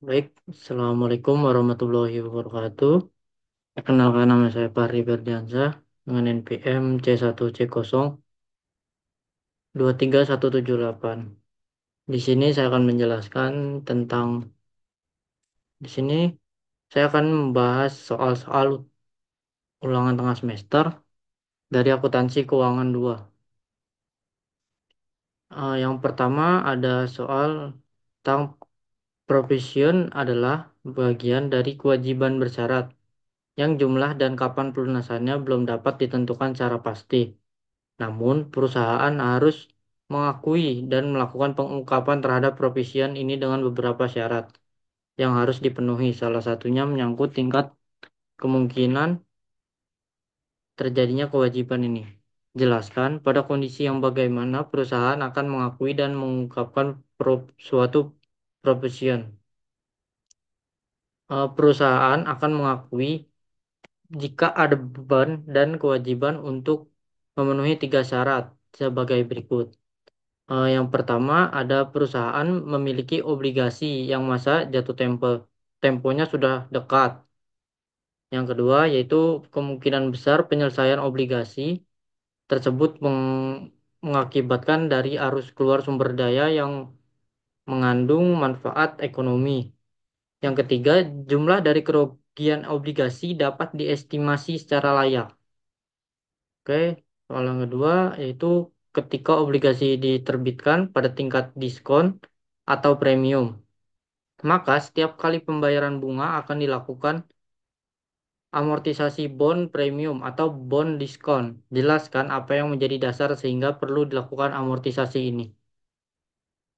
Baik, Assalamualaikum warahmatullahi wabarakatuh. Perkenalkan nama saya Fahri Ferdiansyah dengan NPM C1C0231178. Di sini saya akan menjelaskan tentang di sini saya akan membahas soal-soal ulangan tengah semester dari akuntansi keuangan 2. Yang pertama ada soal tentang provision adalah bagian dari kewajiban bersyarat yang jumlah dan kapan pelunasannya belum dapat ditentukan secara pasti. Namun, perusahaan harus mengakui dan melakukan pengungkapan terhadap provision ini dengan beberapa syarat yang harus dipenuhi. Salah satunya menyangkut tingkat kemungkinan terjadinya kewajiban ini. Jelaskan pada kondisi yang bagaimana perusahaan akan mengakui dan mengungkapkan suatu provision. Perusahaan akan mengakui jika ada beban dan kewajiban untuk memenuhi tiga syarat sebagai berikut. Yang pertama ada perusahaan memiliki obligasi yang masa jatuh temponya sudah dekat. Yang kedua yaitu kemungkinan besar penyelesaian obligasi tersebut mengakibatkan dari arus keluar sumber daya yang mengandung manfaat ekonomi. Yang ketiga, jumlah dari kerugian obligasi dapat diestimasi secara layak. Oke, soal yang kedua yaitu ketika obligasi diterbitkan pada tingkat diskon atau premium, maka setiap kali pembayaran bunga akan dilakukan amortisasi bond premium atau bond diskon. Jelaskan apa yang menjadi dasar sehingga perlu dilakukan amortisasi ini.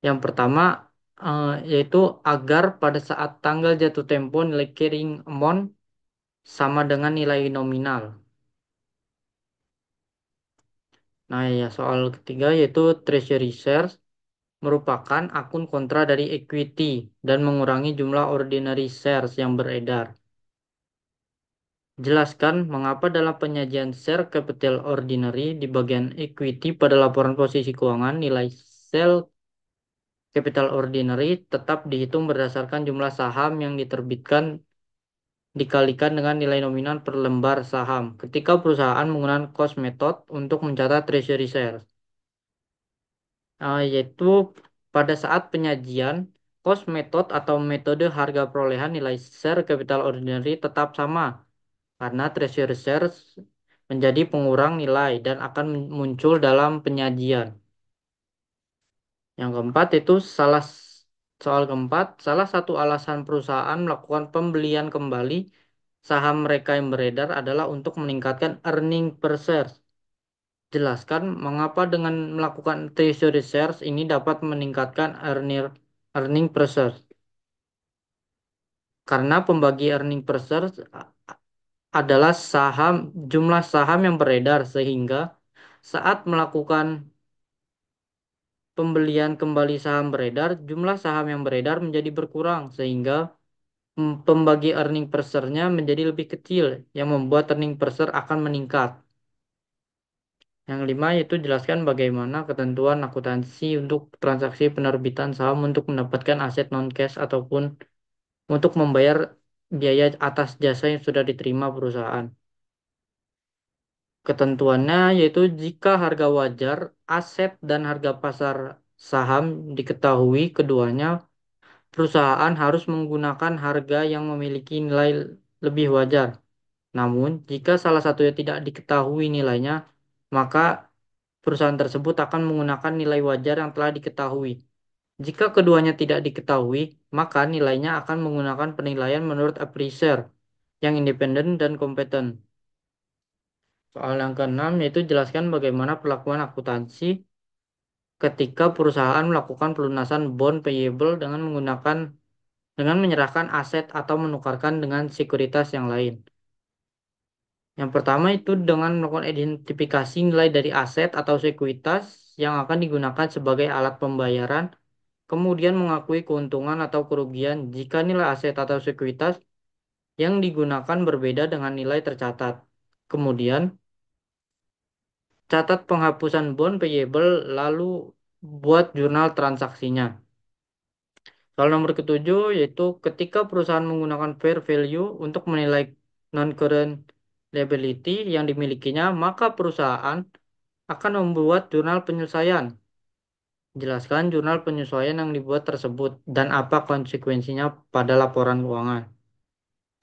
Yang pertama yaitu agar pada saat tanggal jatuh tempo nilai carrying amount sama dengan nilai nominal. Nah, ya soal ketiga yaitu treasury shares merupakan akun kontra dari equity dan mengurangi jumlah ordinary shares yang beredar. Jelaskan mengapa dalam penyajian share capital ordinary di bagian equity pada laporan posisi keuangan nilai sell capital ordinary tetap dihitung berdasarkan jumlah saham yang diterbitkan dikalikan dengan nilai nominal per lembar saham ketika perusahaan menggunakan cost method untuk mencatat treasury shares. Yaitu pada saat penyajian cost method atau metode harga perolehan nilai share capital ordinary tetap sama karena treasury shares menjadi pengurang nilai dan akan muncul dalam penyajian. Yang keempat itu soal keempat, salah satu alasan perusahaan melakukan pembelian kembali saham mereka yang beredar adalah untuk meningkatkan earning per share. Jelaskan mengapa dengan melakukan treasury shares ini dapat meningkatkan earning per share. Karena pembagi earning per share adalah jumlah saham yang beredar sehingga saat melakukan pembelian kembali saham beredar, jumlah saham yang beredar menjadi berkurang sehingga pembagi earning per share-nya menjadi lebih kecil yang membuat earning per share akan meningkat. Yang kelima yaitu jelaskan bagaimana ketentuan akuntansi untuk transaksi penerbitan saham untuk mendapatkan aset non-cash ataupun untuk membayar biaya atas jasa yang sudah diterima perusahaan. Ketentuannya yaitu jika harga wajar, aset dan harga pasar saham diketahui keduanya, perusahaan harus menggunakan harga yang memiliki nilai lebih wajar. Namun, jika salah satunya tidak diketahui nilainya, maka perusahaan tersebut akan menggunakan nilai wajar yang telah diketahui. Jika keduanya tidak diketahui, maka nilainya akan menggunakan penilaian menurut appraiser yang independen dan kompeten. Soal yang keenam yaitu jelaskan bagaimana perlakuan akuntansi ketika perusahaan melakukan pelunasan bond payable dengan menyerahkan aset atau menukarkan dengan sekuritas yang lain. Yang pertama itu dengan melakukan identifikasi nilai dari aset atau sekuritas yang akan digunakan sebagai alat pembayaran, kemudian mengakui keuntungan atau kerugian jika nilai aset atau sekuritas yang digunakan berbeda dengan nilai tercatat. Kemudian, catat penghapusan bond payable lalu buat jurnal transaksinya. Soal nomor ketujuh yaitu ketika perusahaan menggunakan fair value untuk menilai non-current liability yang dimilikinya, maka perusahaan akan membuat jurnal penyelesaian. Jelaskan jurnal penyesuaian yang dibuat tersebut dan apa konsekuensinya pada laporan keuangan.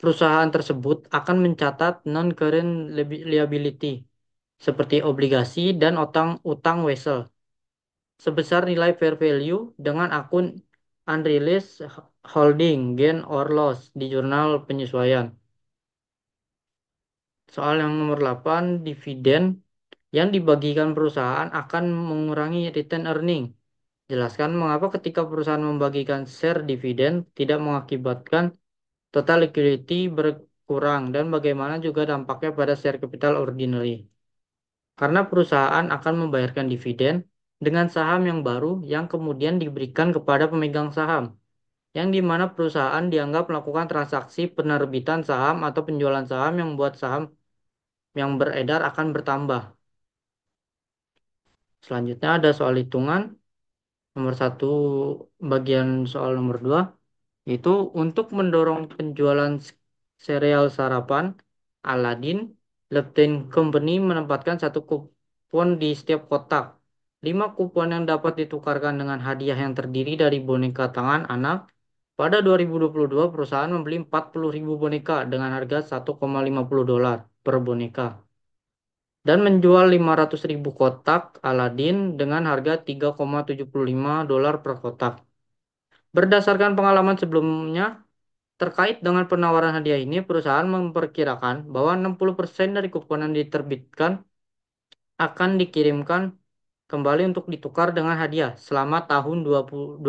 Perusahaan tersebut akan mencatat non-current liability seperti obligasi dan utang wesel sebesar nilai fair value dengan akun unrealized holding gain or loss di jurnal penyesuaian. Soal yang nomor 8, dividen yang dibagikan perusahaan akan mengurangi return earning. Jelaskan mengapa ketika perusahaan membagikan share dividen tidak mengakibatkan total liquidity berkurang dan bagaimana juga dampaknya pada share capital ordinary. Karena perusahaan akan membayarkan dividen dengan saham yang baru yang kemudian diberikan kepada pemegang saham, yang di mana perusahaan dianggap melakukan transaksi penerbitan saham atau penjualan saham yang membuat saham yang beredar akan bertambah. Selanjutnya ada soal hitungan. Nomor satu, bagian soal nomor dua, yaitu untuk mendorong penjualan sereal sarapan, Aladin, Leptin Company menempatkan satu kupon di setiap kotak. 5 kupon yang dapat ditukarkan dengan hadiah yang terdiri dari boneka tangan anak. Pada 2022, perusahaan membeli 40.000 boneka dengan harga $1,50 per boneka dan menjual 500.000 kotak Aladin dengan harga $3,75 per kotak. Berdasarkan pengalaman sebelumnya, terkait dengan penawaran hadiah ini, perusahaan memperkirakan bahwa 60% dari kupon yang diterbitkan akan dikirimkan kembali untuk ditukar dengan hadiah selama tahun 2022.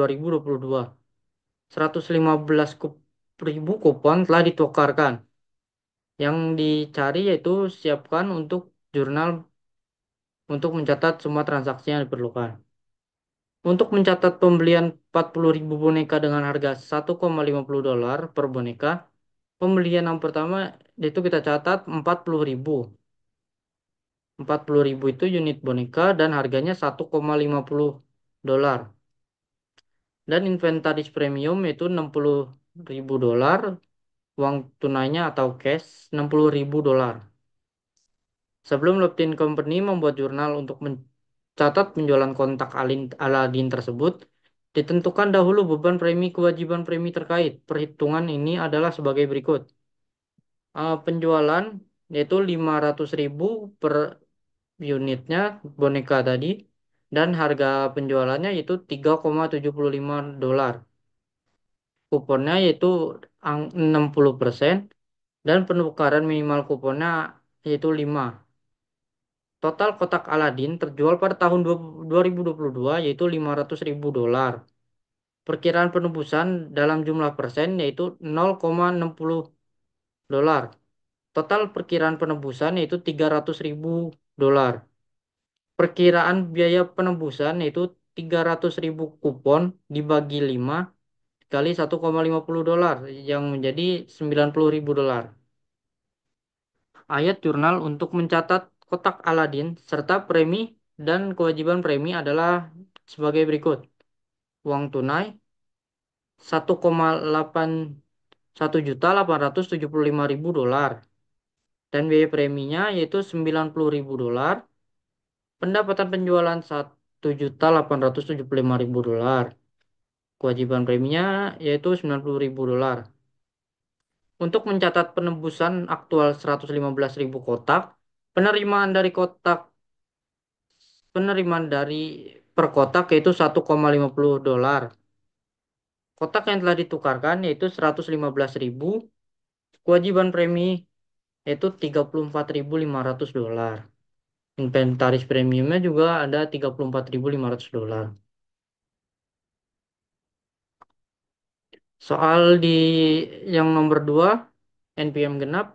115 ribu kupon telah ditukarkan. Yang dicari yaitu siapkan untuk jurnal untuk mencatat semua transaksi yang diperlukan. Untuk mencatat pembelian 40.000 boneka dengan harga $1,50 per boneka, pembelian yang pertama itu kita catat 40.000. 40.000 itu unit boneka dan harganya $1,50. Dan inventaris premium itu $60.000, uang tunainya atau cash $60.000. Sebelum Lupin Company membuat jurnal untuk mencatat penjualan kontak Aladin tersebut, ditentukan dahulu beban premi kewajiban premi terkait. Perhitungan ini adalah sebagai berikut. Penjualan yaitu 500.000 per unitnya boneka tadi dan harga penjualannya yaitu $3,75. Kuponnya yaitu 60% dan penukaran minimal kuponnya yaitu 5. Total kotak Aladin terjual pada tahun 2022 yaitu $500.000. Perkiraan penebusan dalam jumlah persen yaitu 0,60. Total perkiraan penebusan yaitu $300.000. Perkiraan biaya penebusan yaitu 300.000 kupon dibagi 5 kali $1,50 yang menjadi $90.000. Ayat jurnal untuk mencatat kotak Aladin serta premi dan kewajiban premi adalah sebagai berikut. Uang tunai 1,81.875.000 dolar dan biaya preminya yaitu $90.000. Pendapatan penjualan $1.875.000. Kewajiban preminya yaitu $90.000. Untuk mencatat penebusan aktual 115.000 kotak, penerimaan dari penerimaan dari per kotak yaitu $1,50. Kotak yang telah ditukarkan yaitu 115.000. Kewajiban premi yaitu $34.500. Inventaris premiumnya juga ada $34.500. Soal di yang nomor 2, NPM genap,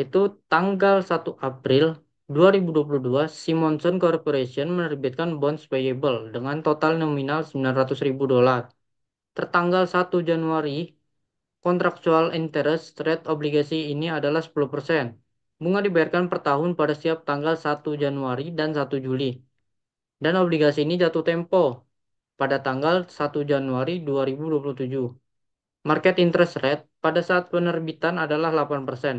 itu tanggal 1 April 2022, Simonson Corporation menerbitkan bonds payable dengan total nominal $900.000. Tertanggal 1 Januari, contractual interest rate obligasi ini adalah 10%. Bunga dibayarkan per tahun pada setiap tanggal 1 Januari dan 1 Juli. Dan obligasi ini jatuh tempo pada tanggal 1 Januari 2027. Market interest rate pada saat penerbitan adalah 8%.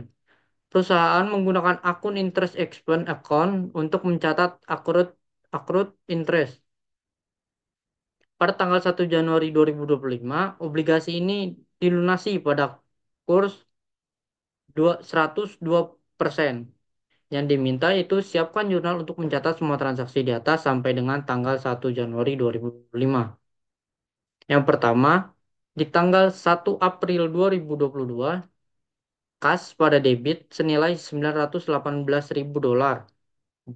Perusahaan menggunakan akun interest expense account untuk mencatat accrued interest. Pada tanggal 1 Januari 2025, obligasi ini dilunasi pada kurs 102%. Yang diminta itu siapkan jurnal untuk mencatat semua transaksi di atas sampai dengan tanggal 1 Januari 2025. Yang pertama, di tanggal 1 April 2022, kas pada debit senilai 918.000 dolar.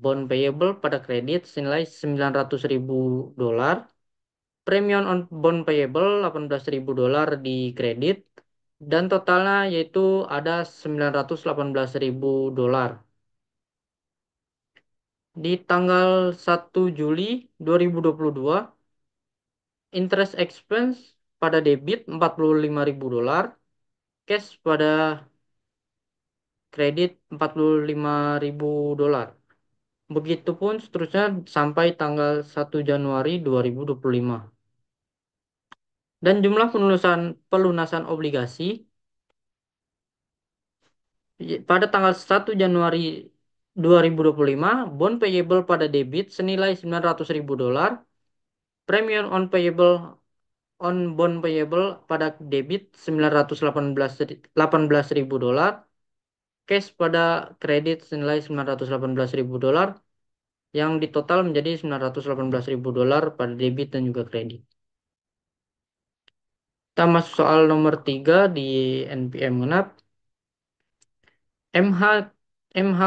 Bond payable pada kredit senilai 900.000 dolar. Premium on bond payable 18.000 dolar di kredit. Dan totalnya yaitu ada 918.000 dolar. Di tanggal 1 Juli 2022, interest expense pada debit 45.000 dolar, cash pada kredit 45.000 dolar. Begitupun seterusnya sampai tanggal 1 Januari 2025. Dan jumlah pelunasan obligasi pada tanggal 1 Januari 2025, bond payable pada debit senilai 900.000 dolar, premium on bond payable pada debit 918.000 dolar, cash pada kredit senilai 918.000 dolar, yang ditotal menjadi 918.000 dolar pada debit dan juga kredit. Kita masuk soal nomor 3 di NPM Genap. MH MH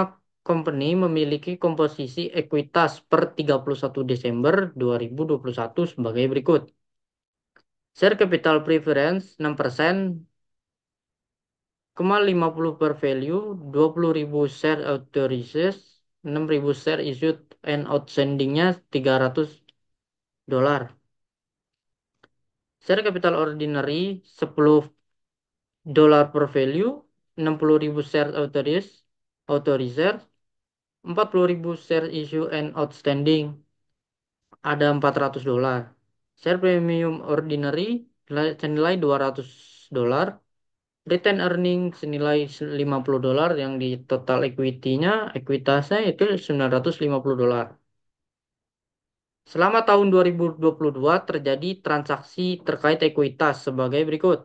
Company memiliki komposisi ekuitas per 31 Desember 2021 sebagai berikut. Share capital preference 6%, 50 per value, 20.000 share authorized, 6.000 share issued and outstandingnya 300 dolar. Share capital ordinary 10 dolar per value, 60.000 share authorized, 40.000 share issue and outstanding ada 400 dolar. Share premium ordinary senilai 200 dolar. Return earning senilai 50 dolar yang di total ekuitasnya itu 950 dolar. Selama tahun 2022 terjadi transaksi terkait ekuitas sebagai berikut.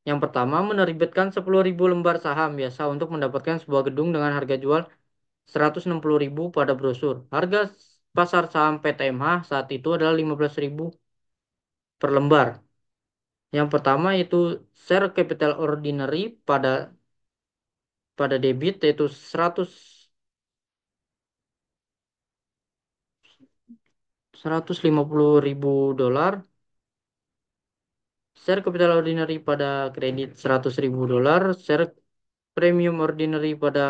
Yang pertama, menerbitkan 10.000 lembar saham biasa untuk mendapatkan sebuah gedung dengan harga jual 160.000 pada brosur. Harga pasar saham PTMH saat itu adalah 15.000 per lembar. Yang pertama itu share capital ordinary pada debit yaitu 150.000 dolar. Share capital ordinary pada kredit 100.000 dolar. Share premium ordinary pada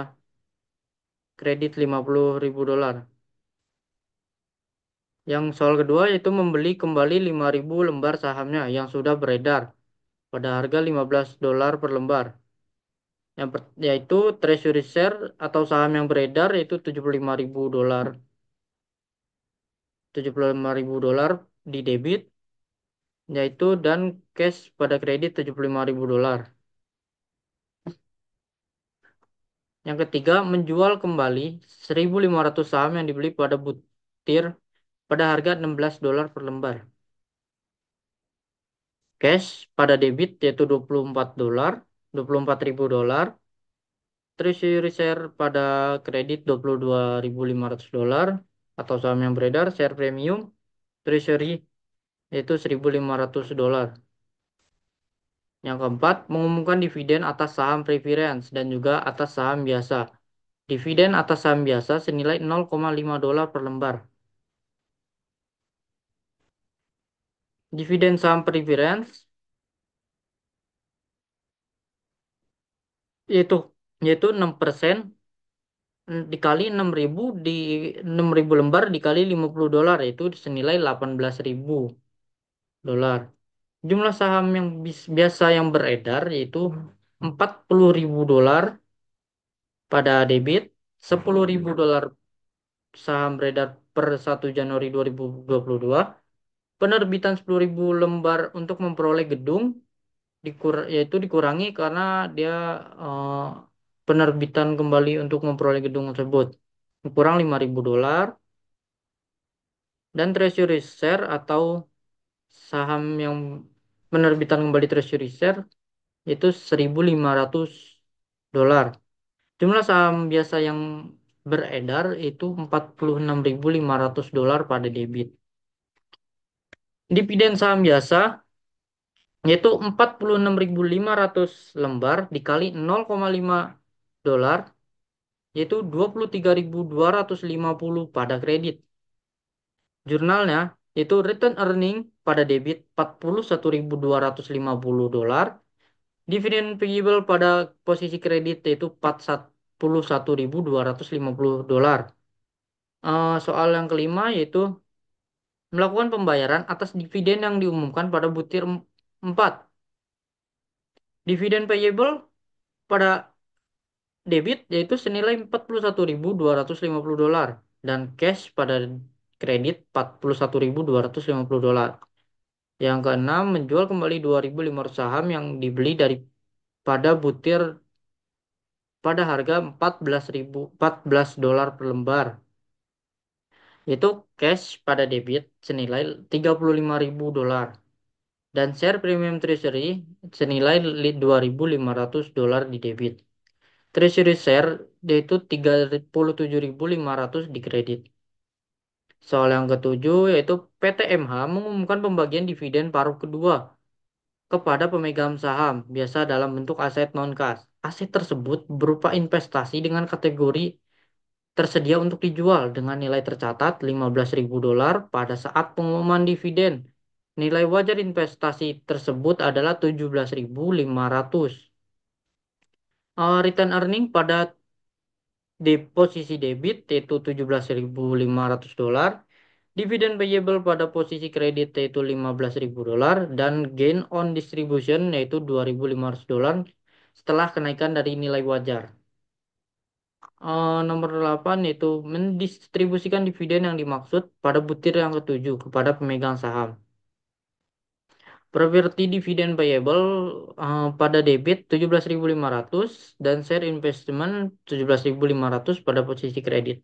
kredit 50.000 dolar. Yang soal kedua yaitu membeli kembali 5.000 lembar sahamnya yang sudah beredar pada harga 15 dolar per lembar. Yaitu treasury share atau saham yang beredar yaitu 75.000 dolar. 75.000 dolar di debit yaitu dan cash pada kredit 75.000 dolar. Yang ketiga, menjual kembali 1.500 saham yang dibeli pada butir pada harga 16 dolar per lembar. Cash pada debit yaitu 24 dolar, 24.000 dolar. Treasury share pada kredit 22.500 dolar atau saham yang beredar. Share premium treasury yaitu 1.500 dolar. Yang keempat, mengumumkan dividen atas saham preference dan juga atas saham biasa. Dividen atas saham biasa senilai 0,5 dolar per lembar. Dividen saham preference yaitu yaitu 6% dikali 6.000 lembar dikali 50 dolar yaitu senilai 18.000 dolar. Jumlah saham yang biasa yang beredar yaitu 40.000 dolar pada debit, 10.000 dolar saham beredar per 1 Januari 2022, penerbitan 10.000 lembar untuk memperoleh gedung yaitu dikurangi karena dia eh, penerbitan kembali untuk memperoleh gedung tersebut kurang 5.000 dolar dan treasury share atau saham yang penerbitan kembali treasury share itu 1.500 dolar. Jumlah saham biasa yang beredar itu 46.500 dolar pada debit. Dividen saham biasa yaitu 46.500 lembar dikali 0,5 dolar yaitu 23.250 pada kredit. Jurnalnya yaitu return earning pada debit 41.250 dolar, dividen payable pada posisi kredit yaitu 41.250 dolar. Soal yang kelima yaitu melakukan pembayaran atas dividen yang diumumkan pada butir 4. Dividen payable pada debit yaitu senilai 41.250 dolar dan cash pada kredit 41.250 dolar. Yang keenam, menjual kembali 2.500 saham yang dibeli pada butir pada harga 14 dolar per lembar. Yaitu cash pada debit senilai 35.000 dolar dan share premium treasury senilai 2.500 dolar di debit. Treasury share yaitu 37.500 di kredit. Soal yang ketujuh yaitu PTMH mengumumkan pembagian dividen paruh kedua kepada pemegang saham, biasa dalam bentuk aset non-cash. Aset tersebut berupa investasi dengan kategori tersedia untuk dijual dengan nilai tercatat 15.000 dolar pada saat pengumuman dividen. Nilai wajar investasi tersebut adalah 17.500. Return earning pada posisi debit yaitu 17.500 dolar, dividen payable pada posisi kredit yaitu 15.000 dolar dan gain on distribution yaitu 2.500 dolar setelah kenaikan dari nilai wajar. Nomor 8 yaitu mendistribusikan dividen yang dimaksud pada butir yang ketujuh kepada pemegang saham. Property dividend payable pada debit 17.500 dan share investment 17.500 pada posisi kredit.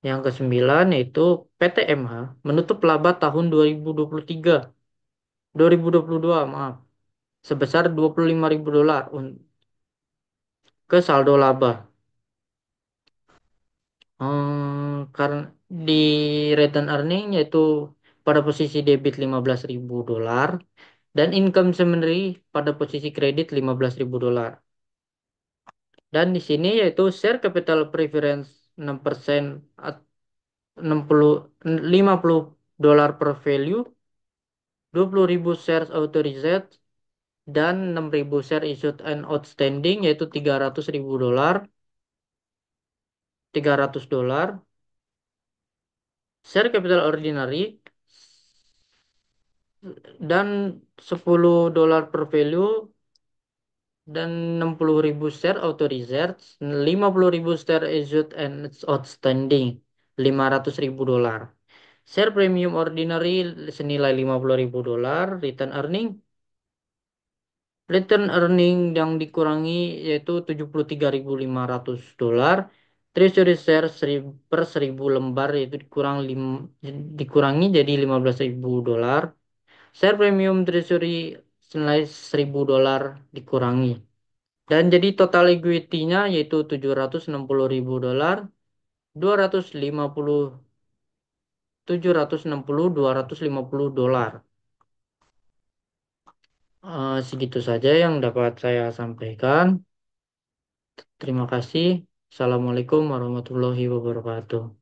Yang kesembilan yaitu PTMH menutup laba tahun 2022 maaf sebesar 25.000 dolar ke saldo laba. Karena di return earning yaitu pada posisi debit 15.000 dolar dan income summary pada posisi kredit 15.000 dolar. Dan di sini yaitu share capital preference 6% 60 50 dolar per value, 20.000 shares authorized dan 6.000 share issued and outstanding yaitu 300.000 dolar, 300 dolar. Share capital ordinary dan 10 dolar per value dan 60.000 share authorized, 50.000 share issued and outstanding, 500.000 dolar. Share premium ordinary senilai 50.000 dolar, return earning yang dikurangi yaitu 73.500 dolar. Treasury share per 1.000 lembar yaitu dikurangi jadi 15.000 dolar. Share premium treasury senilai 1.000 dolar dikurangi. Dan jadi total equity-nya yaitu 760.000 dolar, 250 760 250 dolar. Segitu saja yang dapat saya sampaikan. Terima kasih. Assalamualaikum warahmatullahi wabarakatuh.